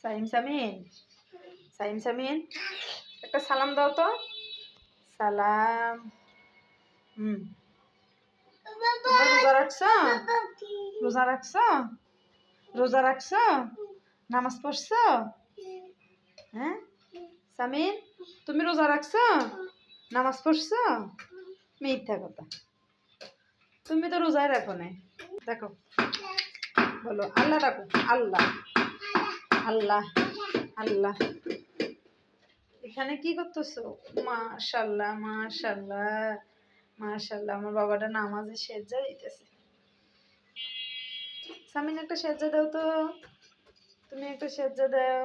সাইম সামিন, সাইম সামিন, একটা সালাম দাও তো। সালাম। তোমরা রোজা রাখছো? রোজা রাখছো? রোজা রাখছো? নামাজ পড়ছো? হ্যাঁ সামিন, তুমি রোজা রাখছো? নামাজ পড়ছো? মিথ্যা কথা, তুমি তো রোজাই রাখো না। দেখো, বলো আল্লাহ ডাকো, আল্লাহ আল্লাহ আল্লাহ। এখানে কি করতেছো? মাশাআল্লাহ মাশাআল্লাহ মাশাআল্লাহ, আমার বাবাটা নামাজে সেজদা দিতেছে। সামিন একটা সেজদা দাও তো, তুমি একটা সেজদা দাও।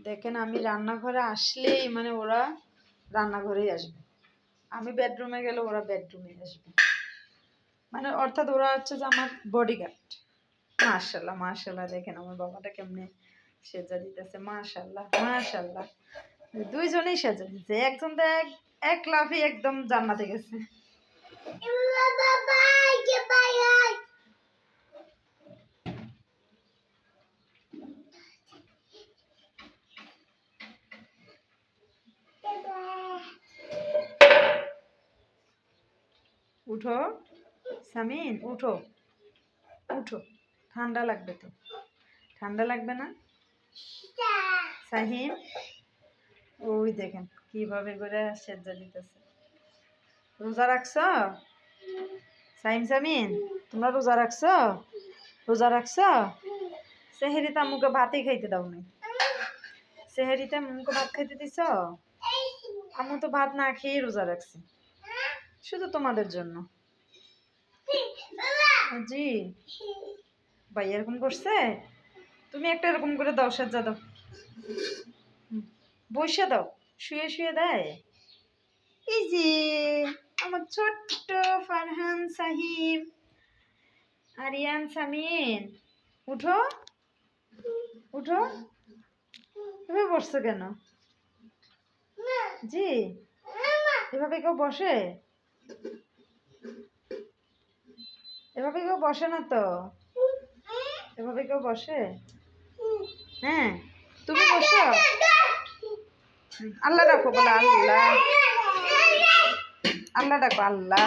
দেখেন, আমি রান্নাঘরে আসলেই মানে ওরা রান্নাঘরেই আসবে, আমি বেডরুমে গেলে ওরা বেডরুমে আসবে, মানে অর্থাৎ ওরা হচ্ছে যে আমার বডিগার্ড। মাশাআল্লাহ মাশাআল্লাহ, দেখেন আমার বাবাটা কেমনে সেজদা দিতেছে। মাশাআল্লাহ মাশাআল্লাহ, দুইজনেই সেজদা দিতেছে। একজন তো এক লাফে একদম জান্নাতে গেছে। উঠো সামিন, উঠো উঠো, ঠান্ডা লাগবে তো। ঠান্ডা লাগবে না সাহিম? ওই দেখেন কিভাবে করে সেজদা দিতেছে। রোজা রাখছো সাইম সামিন? তোমরা রোজা রাখছো? রোজা রাখছো? সেহেরিতে আম্মুকে ভাতই খাইতে দাও নাই। সেহেরিতে আম্মুকে ভাত খাইতে দিছ? আম্মু তো ভাত না খেয়ে রোজা রাখছে, শুধু তোমাদের জন্য। জি ভাই এরকম করছে? তুমি একটা এরকম করে দাও, সাজ্জা দাও, বসে দাও, শুয়ে শুয়ে দেয়। এই যে আমার ছোট্ট ফারহান সাহিম, আরিয়ান সামিন, উঠো উঠো। এভাবে বসছো কেন? জি, এভাবে কেউ বসে? এভাবে কেউ বসে না তো, এভাবে কেউ বসে? হ্যাঁ তুমি বসো। আল্লাহ ডাকো, বলো আল্লাহ, আল্লাহ ডাকো আল্লাহ।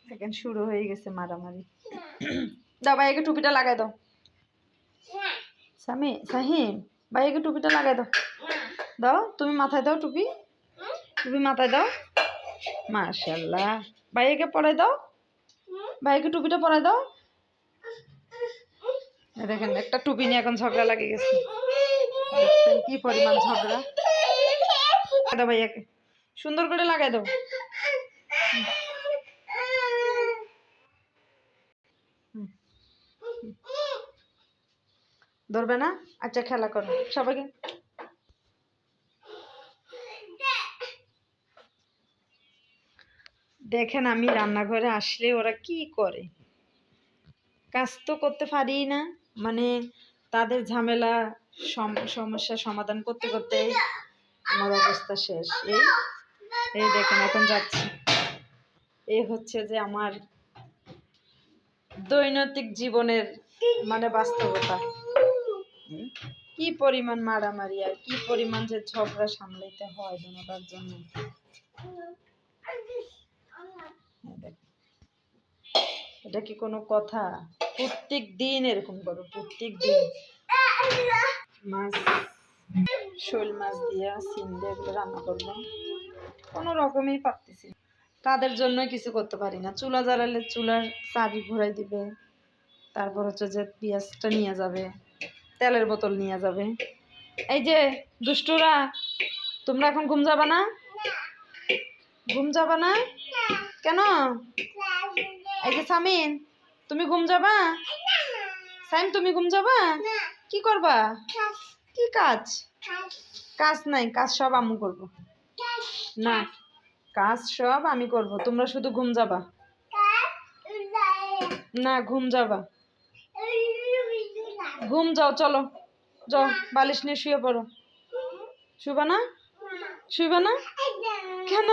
দেখেন শুরু হয়ে গেছে মারামারি। দাও ভাইকে টুপিটা লাগাই দাও। সাহিম, ভাইকে টুপিটা লাগাই দাও। দাও, তুমি মাথায় দাও টুপি, টুপি মাথায় দাও। মাশাআল্লাহ, ভাইকে পরাই দাও, ভাইকে টুপিটা পরাই দাও। দেখেন একটা টুপি নিয়ে এখন ঝগড়া লাগে গেছে। দেখছেন কি পরিমাণ ঝগড়া। দাও ভাইয়াকে, সুন্দর করে লাগাই দাও। ধরবে না? আচ্ছা খেলা করো সবাইকে। দেখেন আমি রান্নাঘরে আসলে ওরা কি করে, কাজ তো করতে পারি না, মানে তাদের ঝামেলা সমস্যা সমাধান করতে করতে আমার অবস্থা শেষ। এই দেখেন এখন যাচ্ছে। এই হচ্ছে যে আমার দৈনন্দিন জীবনের মানে বাস্তবতা। কি পরিমাণ মারামারি আর কি পরিমাণ যে ঝগড়া সামলাইতে হয় দুটার জন্য। এটা কি কোনো কথা? প্রত্যেক দিন এরকম করো, প্রত্যেক দিন। মাছ, শোল মাছ দিয়ে সিম দিয়ে এগুলো রান্না করবো, কোনো রকমই পারতেছি না। তাদের জন্য কিছু করতে পারি না। চুলা জ্বালালে চুলার চাবি ঘুরাই দিবে, তারপর হচ্ছে যে পেঁয়াজটা নিয়ে যাবে, তেলের বোতল নিয়ে যাবে। এই যে দুষ্টুরা, তোমরা এখন ঘুম যাবা না? ঘুম যাবা না কেন? এই যে সামিন, তুমি ঘুম যাবা? সাইম তুমি ঘুম যাবা? কি করবা? কি কাজ? কাজ নাই, কাজ সব আম্মু করবো। না, কাজ সব আমি করব, তোমরা শুধু ঘুম যাবা। না ঘুম যাবা, ঘুম যাও, চলো যাও, বালিশ নিয়ে শুয়ে পড়ো। শুবা না? শুইবা না কেন?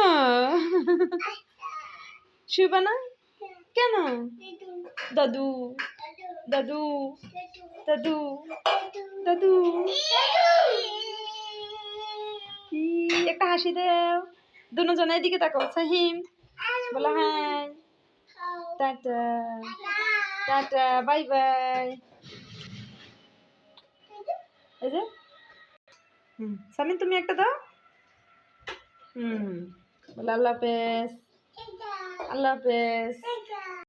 শুইবা না কেন? দাদু দাদু দাদু দাদু কি একটা হাসি দাও দুজনের দিকে তাকাও সাহিম বলো hi tata tata bye bye এই যে সামিন তুমি একটা দাও বলো আল্লাহ হাফেজ আল্লাহ হাফেজ